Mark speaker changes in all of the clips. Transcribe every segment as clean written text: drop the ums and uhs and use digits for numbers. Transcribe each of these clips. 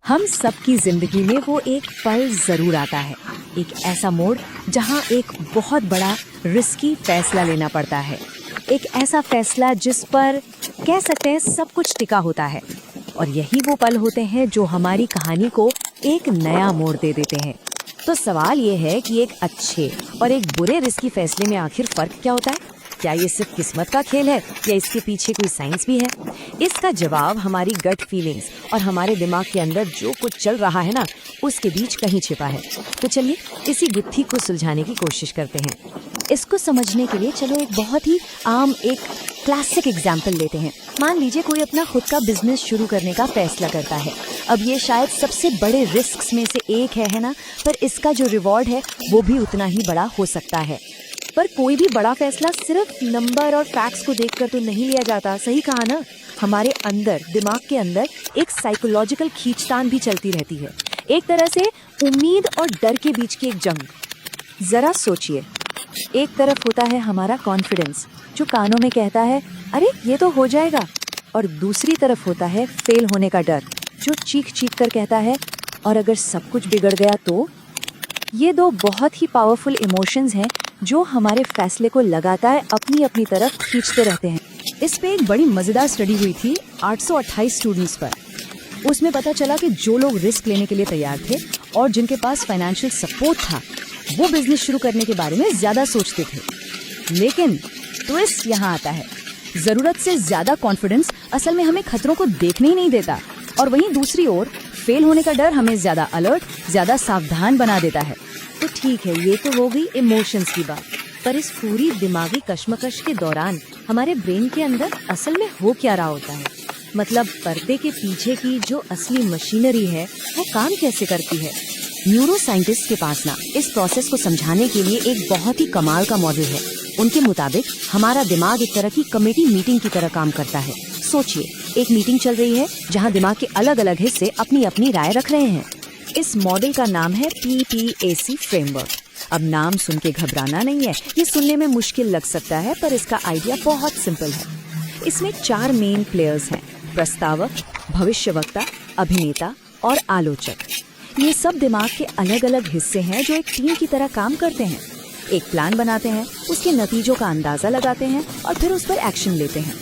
Speaker 1: हम सबकी जिंदगी में वो एक पल जरूर आता है, एक ऐसा मोड़ जहां एक बहुत बड़ा रिस्की फैसला लेना पड़ता है। एक ऐसा फैसला जिस पर कह सकते हैं सब कुछ टिका होता है। और यही वो पल होते हैं जो हमारी कहानी को एक नया मोड़ दे देते हैं। तो सवाल ये है कि एक अच्छे और एक बुरे रिस्की फैसले में आखिर फर्क क्या होता है? क्या ये सिर्फ किस्मत का खेल है या इसके पीछे कोई साइंस भी है? इसका जवाब हमारी गट फीलिंग्स और हमारे दिमाग के अंदर जो कुछ चल रहा है ना, उसके बीच कहीं छिपा है। तो चलिए इसी गुत्थी को सुलझाने की कोशिश करते हैं। इसको समझने के लिए चलो एक बहुत ही आम एक क्लासिक एग्जाम्पल लेते हैं। मान लीजिए कोई अपना खुद का बिजनेस शुरू करने का फैसला करता है। अब ये शायद सबसे बड़े रिस्क में से एक है ना, पर इसका जो रिवॉर्ड है वो भी उतना ही बड़ा हो सकता है। पर कोई भी बड़ा फैसला सिर्फ नंबर और फैक्ट्स को देखकर तो नहीं लिया जाता। सही कहा ना? हमारे अंदर, दिमाग के अंदर एक साइकोलॉजिकल खींचतान भी चलती रहती है, एक तरह से उम्मीद और डर के बीच की एक जंग। जरा सोचिए, एक तरफ होता है हमारा कॉन्फिडेंस जो कानों में कहता है अरे ये तो हो जाएगा, और दूसरी तरफ होता है फेल होने का डर जो चीख चीख कर कहता है और अगर सब कुछ बिगड़ गया तो। ये दो बहुत ही पावरफुल इमोशंस हैं जो हमारे फैसले को लगातार अपनी अपनी तरफ खींचते रहते हैं। इस पे एक बड़ी मजेदार स्टडी हुई थी 828 स्टूडेंट्स पर। उसमें पता चला कि जो लोग रिस्क लेने के लिए तैयार थे और जिनके पास फाइनेंशियल सपोर्ट था, वो बिजनेस शुरू करने के बारे में ज्यादा सोचते थे। लेकिन ट्विस्ट यहाँ आता है, जरूरत से ज्यादा कॉन्फिडेंस असल में हमें खतरों को देखने ही नहीं देता, और वहीं दूसरी ओर फेल होने का डर हमें ज्यादा अलर्ट, ज्यादा सावधान बना देता है। तो ठीक है, ये तो हो गई इमोशंस की बात, पर इस पूरी दिमागी कश्मकश के दौरान हमारे ब्रेन के अंदर असल में हो क्या रहा होता है? मतलब पर्दे के पीछे की जो असली मशीनरी है वो काम कैसे करती है? न्यूरो साइंटिस्ट के पास ना इस प्रोसेस को समझाने के लिए एक बहुत ही कमाल का मॉडल है। उनके मुताबिक हमारा दिमाग एक तरह की कमेटी मीटिंग की तरह काम करता है। सोचिए, एक मीटिंग चल रही है जहाँ दिमाग के अलग अलग हिस्से अपनी अपनी राय रख रहे हैं। इस मॉडल का नाम है PPAC फ्रेमवर्क। अब नाम सुन के घबराना नहीं है, ये सुनने में मुश्किल लग सकता है, पर इसका आइडिया बहुत सिंपल है। इसमें 4 मेन प्लेयर्स हैं: प्रस्तावक, भविष्यवक्ता, अभिनेता और आलोचक। ये सब दिमाग के अलग अलग हिस्से हैं जो एक टीम की तरह काम करते हैं। एक प्लान बनाते हैं, उसके नतीजों का अंदाजा लगाते हैं और फिर उस पर एक्शन लेते हैं।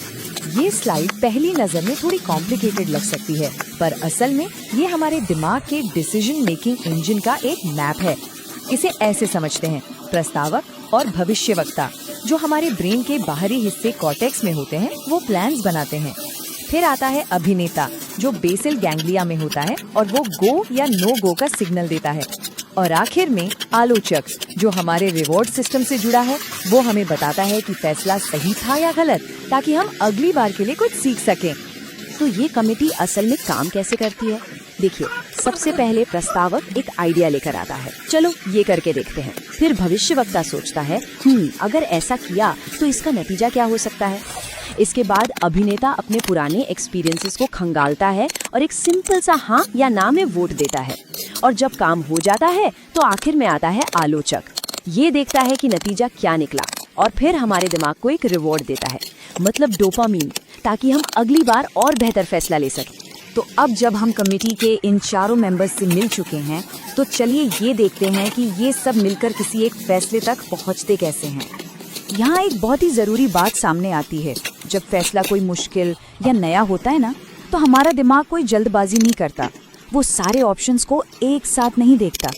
Speaker 1: ये स्लाइड पहली नजर में थोड़ी कॉम्प्लिकेटेड लग सकती है, पर असल में ये हमारे दिमाग के डिसीजन मेकिंग इंजन का एक मैप है। इसे ऐसे समझते हैं: प्रस्तावक और भविष्यवक्ता जो हमारे ब्रेन के बाहरी हिस्से कॉर्टेक्स में होते हैं, वो प्लान्स बनाते हैं। फिर आता है अभिनेता जो बेसल गैंग्लिया में होता है और वो गो या नो गो का सिग्नल देता है। और आखिर में आलोचक जो हमारे रिवॉर्ड सिस्टम से जुड़ा है, वो हमें बताता है कि फैसला सही था या गलत, ताकि हम अगली बार के लिए कुछ सीख सकें। तो ये कमेटी असल में काम कैसे करती है? देखिए, सबसे पहले प्रस्तावक एक आइडिया लेकर आता है, चलो ये करके देखते हैं। फिर भविष्यवक्ता सोचता है अगर ऐसा किया तो इसका नतीजा क्या हो सकता है। इसके बाद अभिनेता अपने पुराने एक्सपीरियंसेस को खंगालता है और एक सिंपल सा हाँ या ना में वोट देता है। और जब काम हो जाता है तो आखिर में आता है आलोचक। ये देखता है कि नतीजा क्या निकला और फिर हमारे दिमाग को एक रिवॉर्ड देता है, मतलब डोपामीन, ताकि हम अगली बार और बेहतर फैसला ले सकें। तो अब जब हम कमेटी के इन चारों मेंबर्स से मिल चुके हैं, तो चलिए ये देखते हैं कि ये सब मिलकर किसी एक फैसले तक पहुंचते कैसे हैं। यहाँ एक बहुत ही जरूरी बात सामने आती है। जब फैसला कोई मुश्किल या नया होता है ना, तो हमारा दिमाग कोई जल्दबाजी नहीं करता। वो सारे ऑप्शंस को एक साथ नहीं देखता,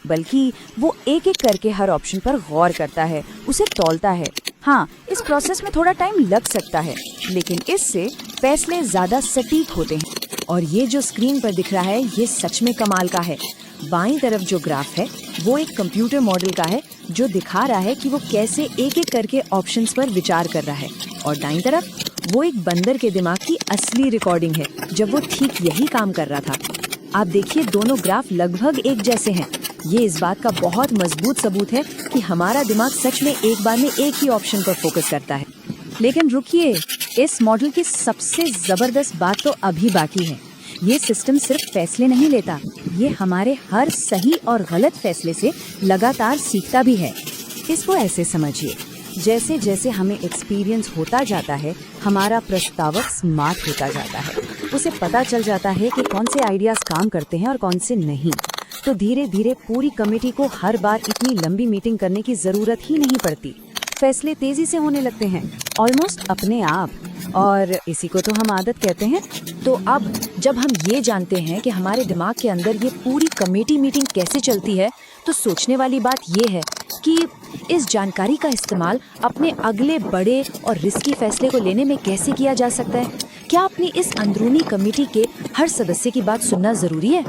Speaker 1: बल्कि वो एक एक करके हर ऑप्शन पर गौर करता है, उसे तौलता है। हाँ, इस प्रोसेस में थोड़ा टाइम लग सकता है, लेकिन इससे फैसले ज्यादा सटीक होते हैं। और ये जो स्क्रीन पर दिख रहा है, ये सच में कमाल का है। बाईं तरफ जो ग्राफ है वो एक कंप्यूटर मॉडल का है जो दिखा रहा है कि वो कैसे एक एक करके ऑप्शंस पर विचार कर रहा है, और दाईं तरफ वो एक बंदर के दिमाग की असली रिकॉर्डिंग है जब वो ठीक यही काम कर रहा था। आप देखिए, दोनों ग्राफ लगभग एक जैसे हैं। ये इस बात का बहुत मजबूत सबूत है कि हमारा दिमाग सच में एक बार में एक ही ऑप्शन पर फोकस करता है। लेकिन रुकिए, इस मॉडल की सबसे जबरदस्त बात तो अभी बाकी है। ये सिस्टम सिर्फ फैसले नहीं लेता, ये हमारे हर सही और गलत फैसले से लगातार सीखता भी है। इसको ऐसे समझिए, जैसे जैसे हमें एक्सपीरियंस होता जाता है, हमारा प्रस्तावक स्मार्ट होता जाता है। उसे पता चल जाता है कि कौन से आइडियाज काम करते हैं और कौन से नहीं। तो धीरे धीरे पूरी कमेटी को हर बार इतनी लंबी मीटिंग करने की जरूरत ही नहीं पड़ती। फैसले तेजी से होने लगते हैं, ऑलमोस्ट अपने आप, और इसी को तो हम आदत कहते हैं। तो अब जब हम ये जानते हैं कि हमारे दिमाग के अंदर ये पूरी कमेटी मीटिंग कैसे चलती है, तो सोचने वाली बात ये है कि इस जानकारी का इस्तेमाल अपने अगले बड़े और रिस्की फैसले को लेने में कैसे किया जा सकता है। क्या अपनी इस अंदरूनी कमेटी के हर सदस्य की बात सुनना जरूरी है?